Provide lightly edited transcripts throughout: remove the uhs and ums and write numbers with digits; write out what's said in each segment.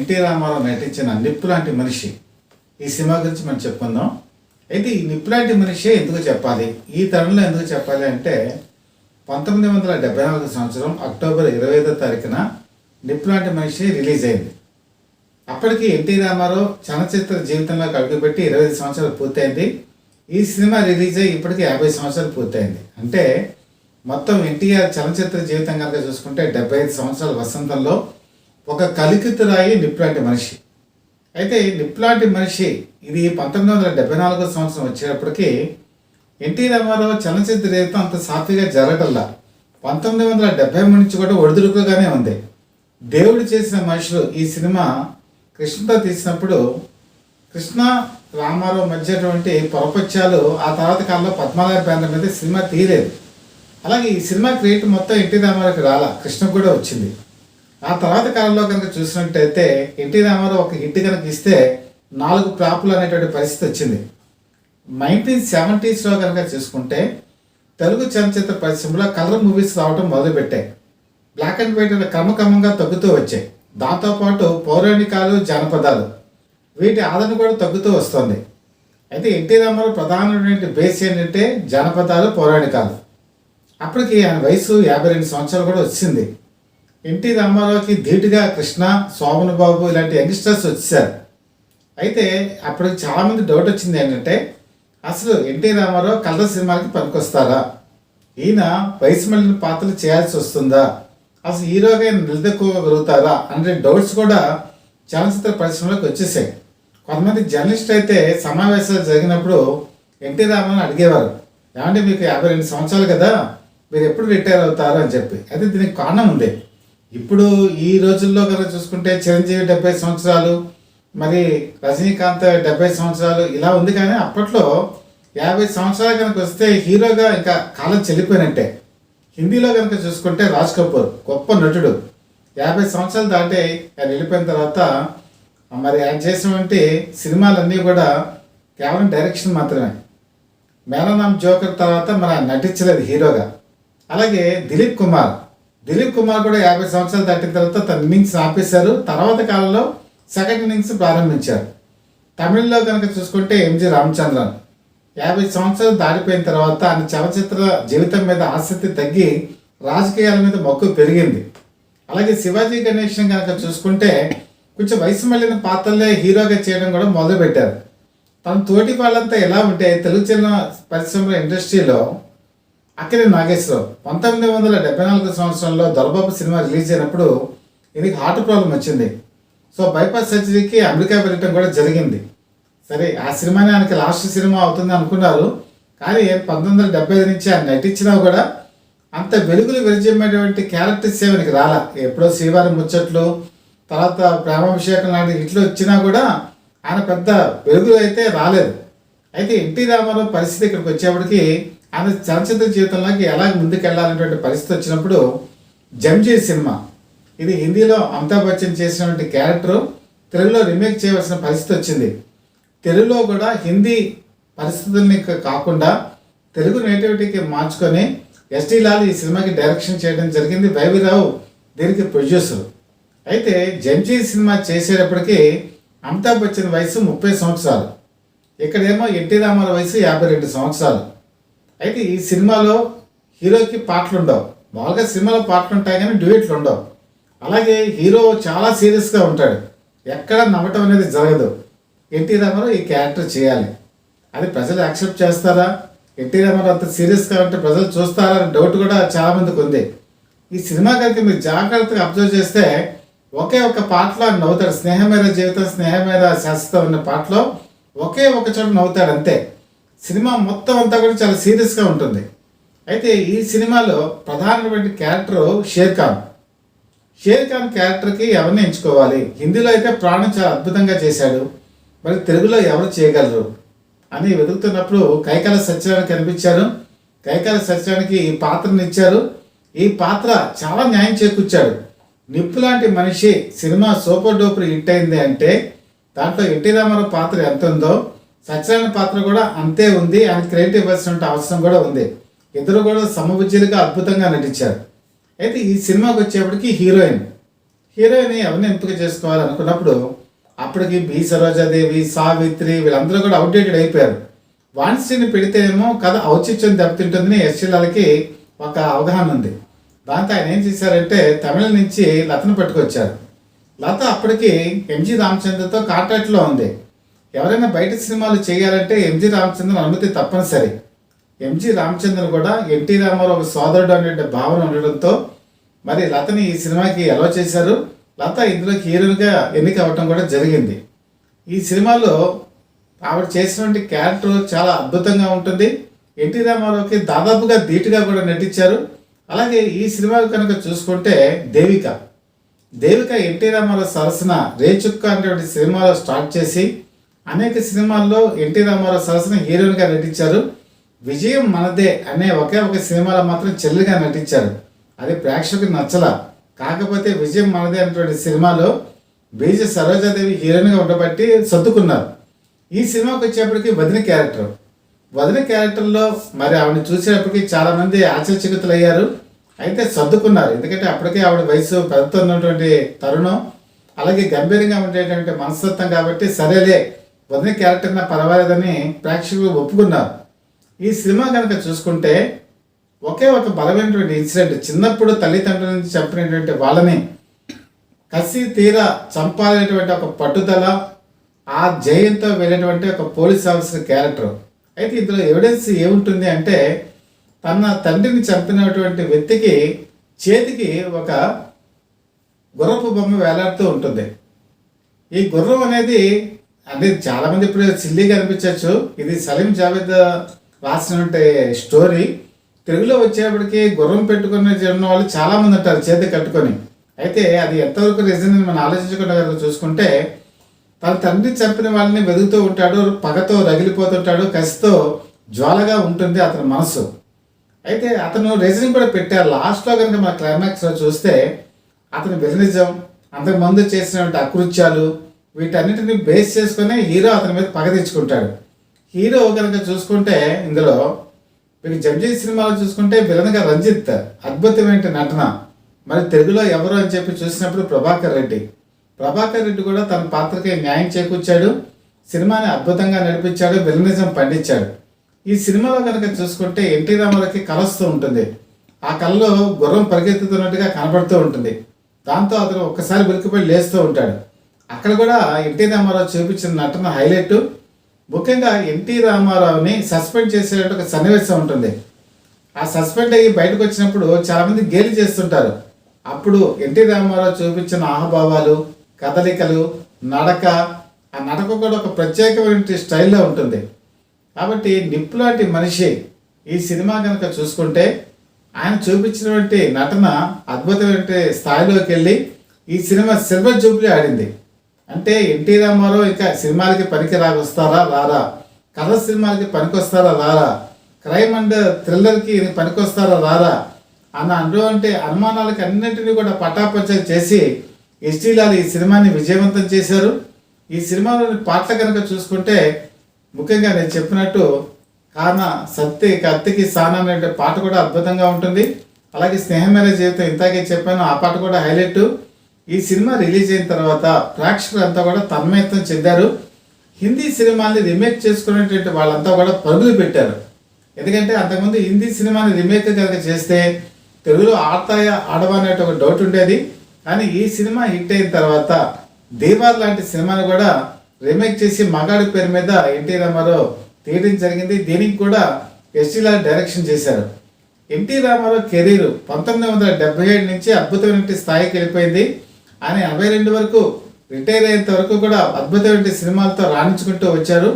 NT Ramarao నటించిన నిప్పు లాంటి మనిషి ఈ సినిమా గురించి మనం చెప్పుకుందాం. అయితే ఈ నిప్పు లాంటి మనిషి ఎందుకు చెప్పాలి, ఈ తరంలో ఎందుకు చెప్పాలి అంటే 1974 సంవత్సరం అక్టోబర్ 25వ తారీఖున నిప్పు లాంటి మనిషి రిలీజ్ అయింది. అప్పటికి ఎన్టీ రామారావు చలనచిత్ర జీవితంలో అడుగుపెట్టి 25 సంవత్సరాలు పూర్తయింది. ఈ సినిమా రిలీజ్ అయ్యి ఇప్పటికీ 50 సంవత్సరాలు పూర్తయింది. అంటే మొత్తం ఎన్టీఆర్ చలనచిత్ర జీవితం కనుక చూసుకుంటే 75 సంవత్సరాల వసంతంలో ఒక కలికితురాయి నిప్పులాంటి మనిషి. అయితే నిప్పులాంటి మనిషి ఇది 1974 సంవత్సరం వచ్చేటప్పటికి ఎన్టీ రామారావు చలనచిత్ర జీవితం అంత సాఫీగా జరగటల్లా 1973 నుంచి కూడా ఒడిదుడుకుగానే ఉంది. దేవుడు చేసిన మనుషులు ఈ సినిమా కృష్ణతో తీసినప్పుడు కృష్ణ రామారావు మధ్యటువంటి పొరపత్యాలు ఆ తర్వాత కాలంలో పద్మనాభ బ్యానర్ మీద సినిమా తీయలేదు. అలాగే ఈ సినిమా క్రియేట్ మొత్తం ఎన్టీ రామారావుకి రాలా, కృష్ణకు కూడా వచ్చింది. ఆ తర్వాత కాలంలో కనుక చూసినట్టయితే ఎన్టీ రామారావు ఒక హిట్ కనుక ఇస్తే 4 ఫ్లాపులు అనేటువంటి పరిస్థితి వచ్చింది. 1970s కనుక చూసుకుంటే తెలుగు చలనచిత్ర పరిశ్రమలో కలర్ మూవీస్ రావడం మొదలుపెట్టాయి. బ్లాక్ అండ్ వైట్ క్రమక్రమంగా తగ్గుతూ వచ్చాయి. దాంతోపాటు పౌరాణికాలు, జానపదాలు వీటి ఆదరణ కూడా తగ్గుతూ వస్తుంది. అయితే ఎన్టీ రామారావు ప్రధానమైన బేస్ ఏంటంటే జానపదాలు, పౌరాణికాలు. అప్పటికి ఆయన వయసు 52 సంవత్సరాలు కూడా వచ్చింది. ఎన్టీ రామారావుకి ధీటుగా కృష్ణ, శోభన్ బాబు ఇలాంటి యంగ్స్టర్స్ వచ్చేసారు. అయితే అప్పటికి చాలామంది డౌట్ వచ్చింది ఏంటంటే అసలు ఎన్టీ రామారావు కలర్ సినిమాలకి పనికొస్తారా, ఈయన వయసు మళ్ళిన పాత్రలు చేయాల్సి వస్తుందా, అసలు హీరోగా నిలదొక్కగలుగుతారా అనే డౌట్స్ కూడా చలనచిత్ర పరిశ్రమలోకి వచ్చేసాయి. కొంతమంది జర్నలిస్ట్ అయితే సమావేశాలు జరిగినప్పుడు ఎన్టీ రామారావు అడిగేవారు, ఏమంటే మీకు 52 సంవత్సరాలు కదా, మీరు ఎప్పుడు రిటైర్ అవుతారు అని చెప్పి. అయితే దీనికి కారణం ఉంది. ఇప్పుడు ఈ రోజుల్లో కనుక చూసుకుంటే చిరంజీవి 70 సంవత్సరాలు, మరి రజనీకాంత్ 70 సంవత్సరాలు ఇలా ఉంది. కానీ అప్పట్లో 50 సంవత్సరాలు కనుక వస్తే హీరోగా ఇంకా కాలం చెల్లిపోయినట్టే. హిందీలో కనుక చూసుకుంటే రాజ్ కపూర్ గొప్ప నటుడు, 50 సంవత్సరాలు దాటి ఆయన వెళ్ళిపోయిన తర్వాత మరి ఆయన చేసినటువంటి సినిమాలన్నీ కూడా కేవలం డైరెక్షన్ మాత్రమే. మేరా నామ్ జోకర్ తర్వాత మరి ఆయన నటించలేదు హీరోగా. అలాగే దిలీప్ కుమార్ కూడా 50 సంవత్సరాలు దాటిన తర్వాత తన ఇన్నింగ్స్ ఆపేశారు. తర్వాత కాలంలో సెకండ్ ఇన్నింగ్స్ ప్రారంభించారు. తమిళంలో కనుక చూసుకుంటే ఎంజి రామచంద్రన్ 50 సంవత్సరాలు దాటిపోయిన తర్వాత ఆయన చలనచిత్ర జీవితం మీద ఆసక్తి తగ్గి రాజకీయాల మీద మక్కువ పెరిగింది. అలాగే శివాజీ గణేషన్ కనుక చూసుకుంటే కొంచెం వయసు మళ్ళిన పాత్రలే హీరోగా చేయడం కూడా మొదలుపెట్టారు. తన తోటి వాళ్ళంతా ఎలా ఉంటే తెలుగు చిన్న పరిశ్రమల ఇండస్ట్రీలో అక్కినేని నాగేశ్వరరావు 1974 సంవత్సరంలో దొరబాబు సినిమా రిలీజ్ అయినప్పుడు ఈయనకి హార్ట్ ప్రాబ్లం వచ్చింది. సో బైపాస్ సర్జరీకి అమెరికా వెళ్ళటం కూడా జరిగింది. సరే, ఆ సినిమానే ఆయనకి లాస్ట్ సినిమా అవుతుంది అనుకున్నారు. కానీ 1975 నుంచి ఆయన నటించినా కూడా అంత వెలుగులు విరజిమ్మేటువంటి క్యారెక్టర్స్ ఏమనికి రాలా. ఎప్పుడో శ్రీవారి ముచ్చట్లు, తర్వాత ప్రేమాభిషేకం లాంటి ఇట్లు వచ్చినా కూడా ఆయన పెద్ద వెలుగులు అయితే రాలేదు. అయితే ఎన్టీ రామారావు పరిస్థితి ఇక్కడికి వచ్చేప్పటికి ఆయన చలనచిత్ర జీవితంలోకి ఎలా ముందుకెళ్ళాలనేటువంటి పరిస్థితి వచ్చినప్పుడు జంజీ సినిమా, ఇది హిందీలో అమితాబ్ బచ్చన్ చేసినటువంటి క్యారెక్టర్ తెలుగులో రీమేక్ చేయవలసిన పరిస్థితి వచ్చింది. తెలుగులో కూడా హిందీ పరిస్థితుల్ని కాకుండా తెలుగు నేటివిటీకి మార్చుకొని ఎస్టీ లాల్ ఈ సినిమాకి డైరెక్షన్ చేయడం జరిగింది. వైవిరావు దీనికి ప్రొడ్యూసర్. అయితే జంజీ సినిమా చేసేటప్పటికి అమితాబ్ బచ్చన్ వయసు 30 సంవత్సరాలు, ఇక్కడేమో ఎన్టీ రామారావు వయసు 52 సంవత్సరాలు. అయితే ఈ సినిమాలో హీరోకి పాటలు ఉండవు. మామూలుగా సినిమాలో పాటలు ఉంటాయి కానీ డ్యూయెట్లు ఉండవు. అలాగే హీరో చాలా సీరియస్గా ఉంటాడు, ఎక్కడ నవ్వటం అనేది జరగదు. ఎన్టీ రామారావు ఈ క్యారెక్టర్ చేయాలి, అది ప్రజలు యాక్సెప్ట్ చేస్తారా, ఎన్టీ రామారావు అంత సీరియస్గా ఉంటే ప్రజలు చూస్తారా అనే డౌట్ కూడా చాలామందికి ఉంది. ఈ సినిమా కనుక మీరు జాగ్రత్తగా అబ్జర్వ్ చేస్తే ఒకే ఒక పాటలో నవ్వుతాడు. స్నేహమేర జీవితం, స్నేహమేర శాశ్వతం అనే పాటలో ఒకే ఒక చోట నవ్వుతాడు అంతే. సినిమా మొత్తం అంతా కూడా చాలా సీరియస్గా ఉంటుంది. అయితే ఈ సినిమాలో ప్రధానమైన క్యారెక్టర్ షేర్ ఖాన్ క్యారెక్టర్కి ఎవరిని ఎంచుకోవాలి. హిందీలో అయితే ప్రాణం చాలా అద్భుతంగా చేశాడు, మరి తెలుగులో ఎవరు చేయగలరు అని వెతుకుతున్నప్పుడు కైకాల సత్యనారాయణ కనిపించారు. కైకాల సత్యనారాయణకి ఈ పాత్రను ఇచ్చారు. ఈ పాత్ర చాలా న్యాయం చేకూర్చాడు. నిప్పు లాంటి మనిషి సినిమా సూపర్ డూపర్ హిట్ అయింది అంటే దాంట్లో ఎన్టీ రామారావు పాత్ర ఎంత ఉందో సత్యనారాయణ పాత్ర కూడా అంతే ఉంది. ఆయన క్రెడిట్ ఇవ్వాల్సిన అవసరం కూడా ఉంది. ఇద్దరు కూడా సమబుజ్జులుగా అద్భుతంగా నటించారు. అయితే ఈ సినిమాకి వచ్చేప్పటికి హీరోయిన్ ఎవరిని ఎంపిక చేసుకోవాలనుకున్నప్పుడు అప్పటికి బి సరోజాదేవి, సావిత్రి వీళ్ళందరూ కూడా అవుట్డేటెడ్ అయిపోయారు. వాణిశ్రీని పెడితేనేమో కథ ఔచిత్యం దెబ్బతింటుందని ఎస్టీలాలకి ఒక అవగాహన ఉంది. దాంతో ఆయన ఏం చేశారంటే తమిళ నుంచి లతను పట్టుకొచ్చారు. లత అప్పటికి ఎంజి రామచంద్రతో కాంట్రాక్ట్లో ఉంది. ఎవరైనా బయట సినిమాలు చేయాలంటే ఎంజి రామచంద్రన్ అనుమతి తప్పనిసరి. ఎంజి రామచంద్రన్ కూడా ఎన్టీ రామారావు ఒక సోదరుడు అనే భావన ఉండడంతో మరి లతని ఈ సినిమాకి అలౌ చేశారు. లత ఇందులో హీరోయిన్గా ఎన్నిక అవ్వటం కూడా జరిగింది. ఈ సినిమాలో ఆవిడ చేసినటువంటి క్యారెక్టర్ చాలా అద్భుతంగా ఉంటుంది. ఎన్టీ రామారావుకి దాదాపుగా ధీటుగా కూడా నటించారు. అలాగే ఈ సినిమా కనుక చూసుకుంటే దేవిక ఎన్టీ రామారావు సరసన రేచుక్క అనేటువంటి సినిమాలో స్టార్ట్ చేసి అనేక సినిమాల్లో ఎన్టీ రామారావు సరసన హీరోయిన్గా నటించారు. విజయం మనదే అనే ఒకే ఒక సినిమాలో మాత్రం చెల్లిగా నటించారు. అది ప్రేక్షకులకు నచ్చల. కాకపోతే విజయం మనదే అనేటువంటి సినిమాలో బీజ సరోజాదేవి హీరోయిన్గా ఉండబట్టి సర్దుకున్నారు. ఈ సినిమాకి వచ్చేప్పటికి వదిన క్యారెక్టర్లో మరి ఆవిడని చూసేటప్పటికి చాలామంది ఆశ్చర్యచకితులయ్యారు. అయితే సర్దుకున్నారు. ఎందుకంటే అప్పటికే ఆవిడ వయసు పెరుగుతున్నటువంటి తరుణం, అలాగే గంభీరంగా ఉండేటువంటి మనస్తత్వం కాబట్టి సరేలే వదిన క్యారెక్టర్ పర్వాలేదని ప్రేక్షకులు ఒప్పుకున్నారు. ఈ సినిమా కనుక చూసుకుంటే ఒకే ఒక బలమైనటువంటి ఇన్సిడెంట్, చిన్నప్పుడు తల్లిదండ్రుల నుంచి చంపినటువంటి వాళ్ళని కసి తీరా చంపాలనేటువంటి ఒక పట్టుదల, ఆ జయంతో వెళ్ళినటువంటి ఒక పోలీస్ ఆఫీసర్ క్యారెక్టర్. అయితే ఇందులో ఎవిడెన్స్ ఏముంటుంది అంటే తన తండ్రిని చంపినటువంటి వ్యక్తికి చేతికి ఒక గుర్రపు బొమ్మ వేలాడుతూ ఉంటుంది. ఈ గుర్రం అనేది అంటే చాలామంది ఇప్పుడు సిల్లీగా అనిపించవచ్చు. ఇది సలీం జావేద్ రాసినటువంటి స్టోరీ. తెలుగులో వచ్చేప్పటికి గుర్రం పెట్టుకుని ఉన్న వాళ్ళు చాలామంది ఉంటారు చేతి కట్టుకొని. అయితే అది ఎంతవరకు రీజన్ మనం ఆలోచించకుండా కనుక చూసుకుంటే తన తండ్రి చంపిన వాళ్ళని వెతుకుతూ ఉంటాడు, పగతో రగిలిపోతుంటాడు, కసితో జ్వాలగా ఉంటుంది అతని మనసు. అయితే అతను రీజనింగ్ కూడా పెట్టారు. లాస్ట్లో కనుక మన క్లైమాక్స్లో చూస్తే అతని విలనిజం, అంతకుముందు చేసినటువంటి అకృత్యాలు వీటన్నిటిని బేస్ చేసుకుని హీరో అతని మీద పగ తెచ్చుకుంటాడు. హీరో కనుక చూసుకుంటే ఇందులో మీకు జడ్జి సినిమాలో చూసుకుంటే విలన్గా రంజిత్, అద్భుతమైన నటన. మరి తెలుగులో ఎవరు అని చెప్పి చూసినప్పుడు ప్రభాకర్ రెడ్డి కూడా తన పాత్రకి న్యాయం చేకూర్చాడు. సినిమాని అద్భుతంగా నడిపించాడు, విలనిజం పండించాడు. ఈ సినిమాలో కనుక చూసుకుంటే ఎన్టీ రామారావుకి కల వస్తూ ఉంటుంది. ఆ కళలో గుర్రం పరిగెత్తుతున్నట్టుగా కనబడుతూ ఉంటుంది. దాంతో అతను ఒక్కసారి వెలికిపడి లేస్తూ ఉంటాడు. అక్కడ కూడా ఎన్టీ రామారావు చూపించిన నటన హైలైట్. ముఖ్యంగా ఎన్టీ రామారావుని సస్పెండ్ చేసేటువంటి ఒక సన్నివేశం ఉంటుంది. ఆ సస్పెండ్ అయ్యి బయటకు వచ్చినప్పుడు చాలామంది గేలి చేస్తుంటారు. అప్పుడు ఎన్టీ రామారావు చూపించిన ఆహభావాలు, కదలికలు, నడక, ఆ నడక కూడా ఒక ప్రత్యేకమైన స్టైల్లో ఉంటుంది. కాబట్టి నిప్పు లాంటి మనిషి ఈ సినిమా కనుక చూసుకుంటే ఆయన చూపించినటువంటి నటన అద్భుతమైన స్థాయిలోకి వెళ్ళి ఈ సినిమా సిల్వర్ జూబ్లీ ఆడింది. అంటే ఎన్టీ రామారావు ఇంకా సినిమాలకి పనికి వస్తారా రారా, కథ సినిమాలకి పనికొస్తారా రారా, క్రైమ్ అండ్ థ్రిల్లర్కి పనికొస్తారా రారా అన్న అటువంటి అనుమానాలకి అన్నింటినీ కూడా పటాపంచలు చేసి ఎస్టీలాలు ఈ సినిమాని విజయవంతం చేశారు. ఈ సినిమాలోని పాటలు కనుక చూసుకుంటే ముఖ్యంగా నేను చెప్పినట్టు కత్తికి సానా అనే పాట కూడా అద్భుతంగా ఉంటుంది. అలాగే స్నేహమేర జీవితం ఇంతాకే చెప్పాను, ఆ పాట కూడా హైలైట్. ఈ సినిమా రిలీజ్ అయిన తర్వాత ప్రేక్షకులంతా కూడా తన్మయత్వం చెందారు. హిందీ సినిమాని రీమేక్ చేసుకునేటువంటి వాళ్ళంతా కూడా పరుగులు పెట్టారు. ఎందుకంటే అంతకుముందు హిందీ సినిమాని రీమేక్ కనుక చేస్తే తెలుగులో ఆడతాయా ఆడవా అనే ఒక డౌట్ ఉండేది. కానీ ఈ సినిమా హిట్ అయిన తర్వాత దీవార్ లాంటి సినిమాని కూడా రీమేక్ చేసి మగాడి పేరు మీద ఎన్టీ రామారావు తీయడం జరిగింది. దీనికి కూడా ఎస్టీలాల్ డైరెక్షన్ చేశారు. ఎన్టీ రామారావు కెరీర్ 1977 నుంచి అద్భుతమైన స్థాయికి వెళ్ళిపోయింది. ఆయన 82 వరకు రిటైర్ అయ్యేంత వరకు కూడా అద్భుతమైన సినిమాలతో రాణించుకుంటూ వచ్చారు.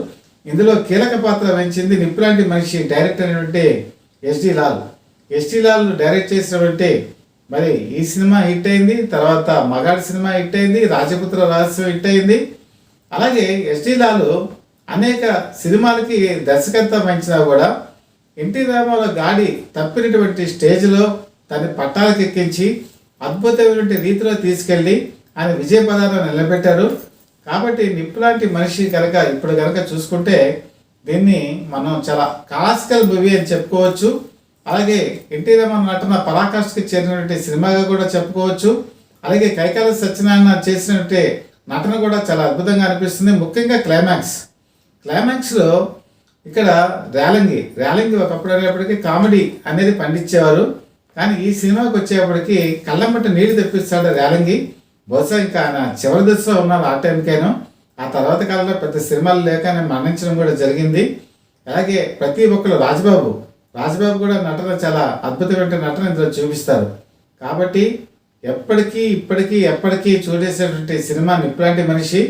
ఇందులో కీలక పాత్ర వహించింది నిప్పులాంటి మనిషి డైరెక్టర్ అయినటువంటి ఎస్టీ లాల్ డైరెక్ట్ చేసినటువంటి మరి ఈ సినిమా హిట్ అయింది. తర్వాత మగాడి సినిమా హిట్ అయింది, రాజపుత్ర రహస్యం హిట్ అయింది. అలాగే ఎస్టీ లాల్ అనేక సినిమాలకి దర్శకత్వం వహించినా కూడా ఎన్టీ రామారావు గాడి తప్పినటువంటి స్టేజ్లో తన పట్టాలకు ఎక్కించి అద్భుతమైనటువంటి రీతిలో తీసుకెళ్ళి ఆయన విజయ పదాలను నిలబెట్టారు. కాబట్టి నిప్పులాంటి మనిషి కనుక ఇప్పుడు కనుక చూసుకుంటే దీన్ని మనం చాలా క్లాసికల్ మూవీ అని చెప్పుకోవచ్చు. అలాగే ఎన్టీ రామారావు నటన పరాకాష్ఠకి చేరినటువంటి సినిమాగా కూడా చెప్పుకోవచ్చు. అలాగే కైకాల సత్యనారాయణ చేసినట్టే నటన కూడా చాలా అద్భుతంగా అనిపిస్తుంది. ముఖ్యంగా క్లైమాక్స్లో ఇక్కడ రేలంగి ఒకప్పుడు అనేప్పటికీ కామెడీ అనేది పండించేవారు. కానీ ఈ సినిమాకి వచ్చేప్పటికి కళ్ళమ్మట నీళ్లు తెప్పిస్తాడు రేలంగి. బహుశా ఇంకా ఆయన చివరి దశలో ఉన్నారు ఆ టైంకైనా. ఆ తర్వాత కాలంలో పెద్ద సినిమాలు లేక ఆయన మరణించడం కూడా జరిగింది. అలాగే ప్రతి ఒక్కరు రాజబాబు కూడా నటన చాలా అద్భుతమైన నటన ఇందులో చూపిస్తారు. కాబట్టి ఎప్పటికీ చూడేసేటువంటి సినిమా నిప్పులాంటి మనిషి.